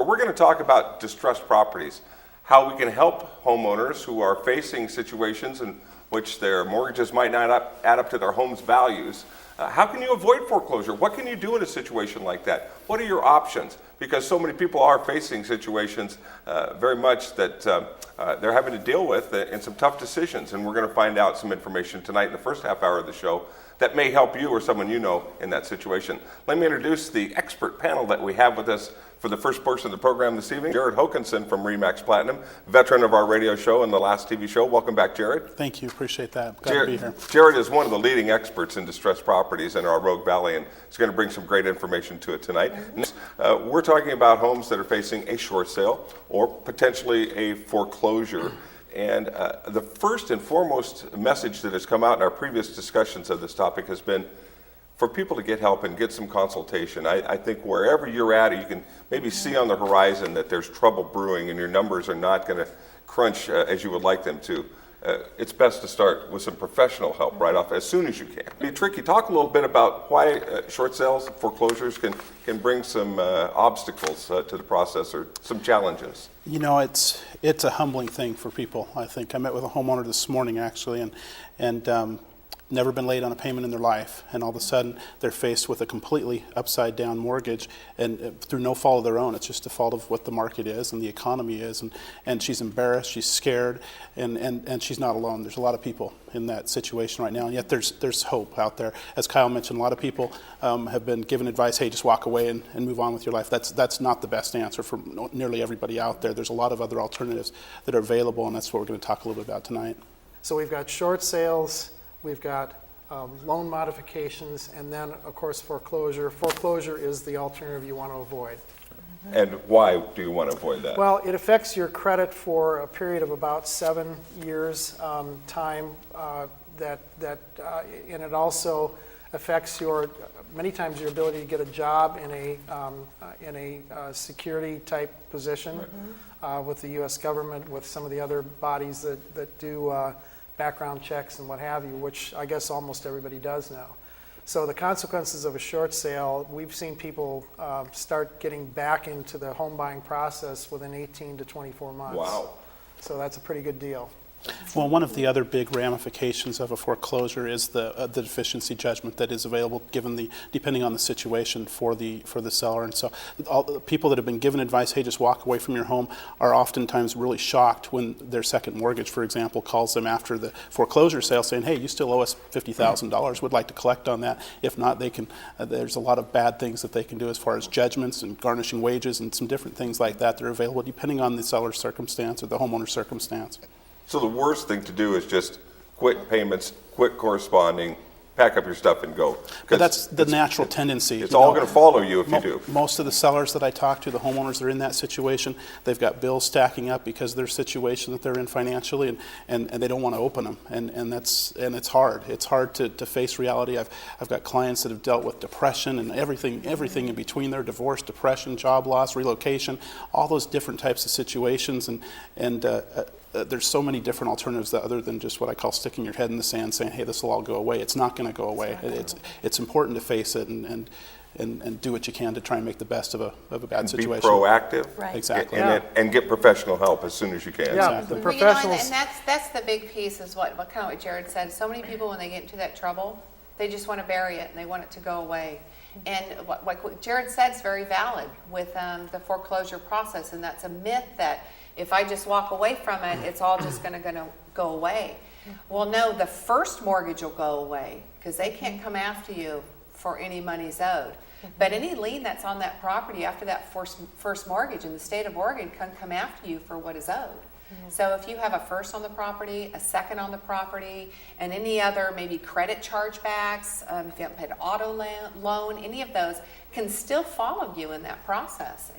We're going to talk about distressed properties, how we can help homeowners who are facing situations in which their mortgages might not add up to their home's values. How can you avoid foreclosure? What can you do in a situation like that? What are your options? Because so many people are facing situations very much that they're having to deal with and some tough decisions. And we're going to find out some information tonight in the first half hour of the show that may help you or someone you know in that situation. Let me introduce the expert panel that we have with us for the first portion of the program this evening. Jared Hokanson from RE/MAX Platinum, veteran of our radio show and the last TV show. Welcome back, Jared. Thank you. Appreciate that. Glad to be here. Jared is one of the leading experts in distressed properties in our Rogue Valley, and he's going to bring some great information to it tonight. We're talking about homes that are facing a short sale or potentially a foreclosure. And the first and foremost message that has come out in our previous discussions of this topic has been for people to get help and get some consultation. I think wherever you're at, you can maybe see on the horizon that there's trouble brewing and your numbers are not going to crunch as you would like them to. It's best to start with some professional help right off as soon as you can. Be tricky. Talk a little bit about why short sales, foreclosures can bring some obstacles to the process or some challenges. You know, it's a humbling thing for people. I think I met with a homeowner this morning actually, and never been late on a payment in their life, and all of a sudden they're faced with a completely upside down mortgage, and through no fault of their own. It's just the fault of what the market is and the economy is, and she's embarrassed, she's scared, and she's not alone. There's a lot of people in that situation right now, and yet there's hope out there. As Kyle mentioned, a lot of people have been given advice, hey, just walk away and move on with your life. That's not the best answer for nearly everybody out there. There's a lot of other alternatives that are available, and that's what we're going to talk a little bit about tonight. So we've got short sales, we've got loan modifications, and then, of course, foreclosure. Foreclosure is the alternative you want to avoid. And why do you want to avoid that? Well, it affects your credit for a period of about 7 years time, and it also affects many times your ability to get a job in a security type position with the U.S. government, with some of the other bodies that do background checks and what have you, which I guess almost everybody does now. So the consequences of a short sale, we've seen people start getting back into the home buying process within 18 to 24 months. Wow. So that's a pretty good deal. Well, one of the other big ramifications of a foreclosure is the deficiency judgment that is available, depending on the situation for the seller. And so, all the people that have been given advice, hey, just walk away from your home, are oftentimes really shocked when their second mortgage, for example, calls them after the foreclosure sale, saying, hey, you still owe us $50,000. Would like to collect on that. If not, they can. There's a lot of bad things that they can do as far as judgments and garnishing wages and some different things like that that are available, depending on the seller's circumstance or the homeowner's circumstance. So the worst thing to do is just quit payments, quit corresponding, pack up your stuff and go. But that's the natural tendency. It's all going to follow you if you do. Most of the sellers that I talk to, the homeowners that are in that situation, they've got bills stacking up because of their situation that they're in financially, and they don't want to open them. And it's hard. It's hard to face reality. I've got clients that have dealt with depression and everything in between there: divorce, depression, job loss, relocation, all those different types of situations, and there's so many different alternatives that other than just what I call sticking your head in the sand saying, hey, this will all go away. It's not going to go away. It's important to face it and do what you can to try and make the best of a bad situation. Be proactive. Right. Exactly. And get professional help as soon as you can. Yeah, Exactly. the professionals. And that's the big piece is what kind of what Jared said. So many people, when they get into that trouble, they just want to bury it and they want it to go away. And what Jared said is very valid with the foreclosure process, and that's a myth that if I just walk away from it, it's all just going to go away. Well, no, the first mortgage will go away because they can't come after you for any monies owed. But any lien that's on that property after that first mortgage in the state of Oregon can come after you for what is owed. So if you have a first on the property, a second on the property, and any other maybe credit chargebacks, if you haven't paid an auto loan, any of those can still follow you in that process.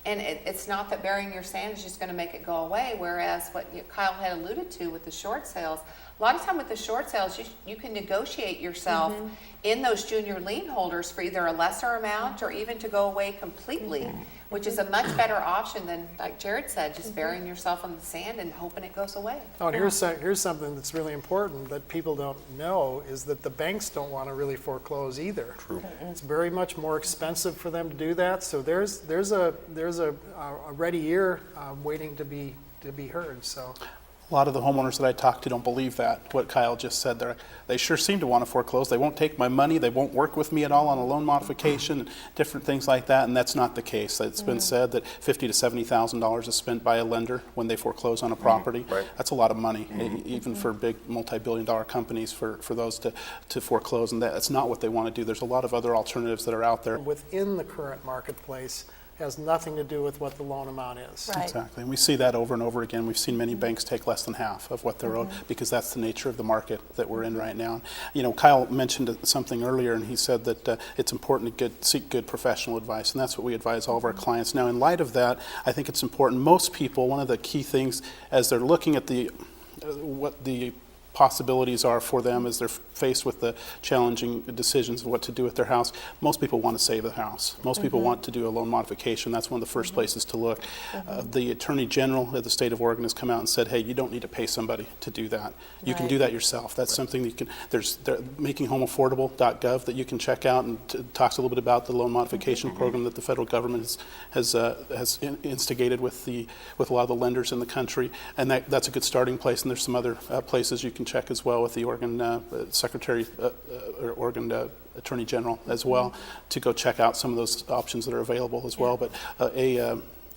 And it's not that burying your sand is just going to make it go away, whereas what Kyle had alluded to with the short sales, a lot of time with the short sales, you can negotiate yourself in those junior lien holders for either a lesser amount or even to go away completely which is a much better option than, like Jared said, just burying yourself in the sand and hoping it goes away. Oh, and here's something that's really important that people don't know is that the banks don't want to really foreclose either. True. It's very much more expensive for them to do that. So there's a ready ear waiting to be heard. So. A lot of the homeowners that I talk to don't believe that, what Kyle just said there. They sure seem to want to foreclose. They won't take my money. They won't work with me at all on a loan modification and different things like that, and that's not the case. It's been said that $50,000 to $70,000 is spent by a lender when they foreclose on a property. Right. That's a lot of money, even for big multi-billion-dollar companies for those to foreclose, and that's not what they want to do. There's a lot of other alternatives that are out there. Within the current marketplace has nothing to do with what the loan amount is. Right. Exactly, and we see that over and over again. We've seen many banks take less than half of what they're owed because that's the nature of the market that we're in right now. You know, Kyle mentioned something earlier, and he said that it's important to seek good professional advice, and that's what we advise all of our clients. Now, in light of that, I think it's important. Most people, one of the key things as they're looking at what the possibilities are for them as they're faced with the challenging decisions of what to do with their house. Most people want to save the house. Most people want to do a loan modification. That's one of the first places to look. The Attorney General of the state of Oregon has come out and said, hey, you don't need to pay somebody to do that. You can do that yourself. That's something that you can, there's makinghomeaffordable.gov that you can check out, and talks a little bit about the loan modification program that the federal government has instigated with a lot of the lenders in the country, and that's a good starting place. And there's some other places you can check as well with the Oregon Secretary or Oregon Attorney General as well to go check out some of those options that are available as well. But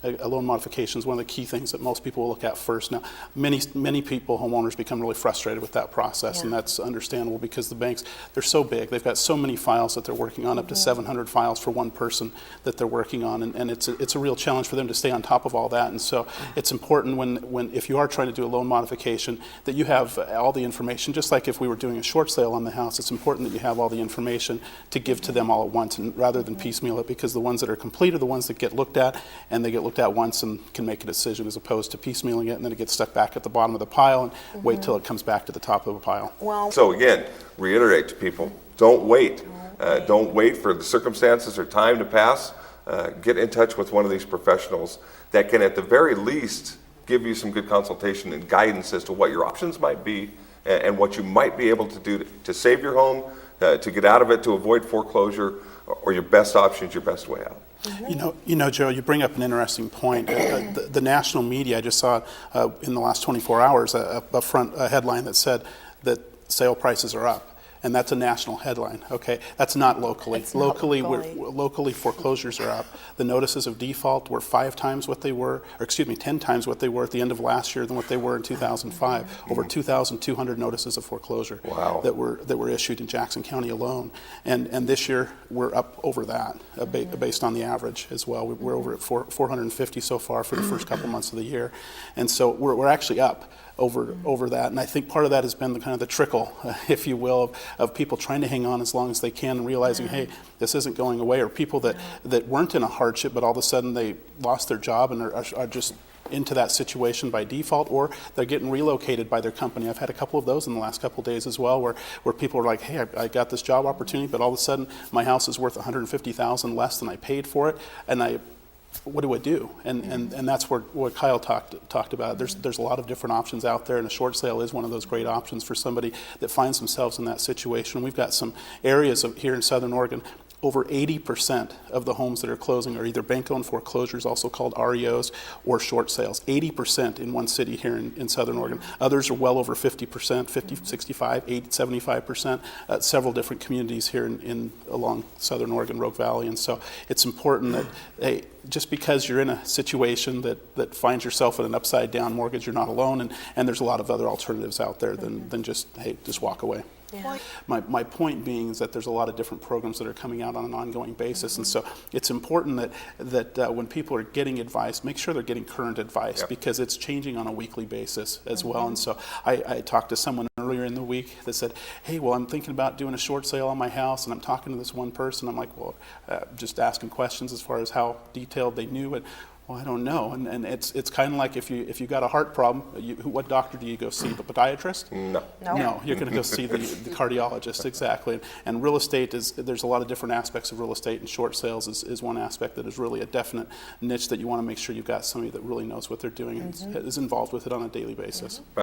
a loan modification is one of the key things that most people will look at first. Now, many people, homeowners, become really frustrated with that process, and that's understandable because the banks, they're so big. They've got so many files that they're working on, up to 700 files for one person that they're working on, and it's a real challenge for them to stay on top of all that. And so it's important when if you are trying to do a loan modification that you have all the information, just like if we were doing a short sale on the house, it's important that you have all the information to give to them all at once, and rather than piecemeal it, because the ones that are complete are the ones that get looked at, and they get looked at once and can make a decision, as opposed to piecemealing it and then it gets stuck back at the bottom of the pile and wait till it comes back to the top of the pile. Well, So again, reiterate to people, don't wait. Don't wait for the circumstances or time to pass. Get in touch with one of these professionals that can at the very least give you some good consultation and guidance as to what your options might be and what you might be able to do to save your home, to get out of it, to avoid foreclosure, or your best options, your best way out. You know, Joe, you bring up an interesting point. The national media, I just saw in the last 24 hours a headline that said that sale prices are up. And that's a national headline, okay? That's not locally. It's not locally. Locally, foreclosures are up. The notices of default were 5 times what they were, or excuse me, 10 times what they were at the end of last year than what they were in 2005. Over 2,200 notices of foreclosure that were issued in Jackson County alone. And this year, we're up over that, based on the average as well. We're over at 450 so far for the first couple months of the year. And so we're actually up over that, and I think part of that has been the kind of the trickle, if you will, of people trying to hang on as long as they can and realizing, hey, this isn't going away, or people that weren't in a hardship, but all of a sudden they lost their job and are just into that situation by default, or they're getting relocated by their company. I've had a couple of those in the last couple of days as well, where people are like, hey, I got this job opportunity, but all of a sudden my house is worth $150,000 less than I paid for it, and what do I do? And that's what Kyle talked about. There's a lot of different options out there, and a short sale is one of those great options for somebody that finds themselves in that situation. We've got some areas here in Southern Oregon. Over 80% of the homes that are closing are either bank-owned foreclosures, also called REOs, or short sales. 80% in one city here in Southern Oregon. Others are well over 50%, 50, 65, 80, 75%. Several different communities here along Southern Oregon, Rogue Valley. And so it's important that, hey, just because you're in a situation that finds yourself in an upside-down mortgage, you're not alone, and there's a lot of other alternatives out there than just walk away. Yeah. My point being is that there's a lot of different programs that are coming out on an ongoing basis, and so it's important that when people are getting advice, make sure they're getting current advice, because it's changing on a weekly basis as well. And so I talked to someone earlier in the week that said, hey, well, I'm thinking about doing a short sale on my house, and I'm talking to this one person. I'm like, well, just asking questions as far as how detailed they knew it. Well, I don't know, and it's kind of like if you got a heart problem, what doctor do you go see? The podiatrist? No. No, you're going to go see the cardiologist, exactly. And real estate there's a lot of different aspects of real estate, and short sales is one aspect that is really a definite niche that you want to make sure you've got somebody that really knows what they're doing and is involved with it on a daily basis.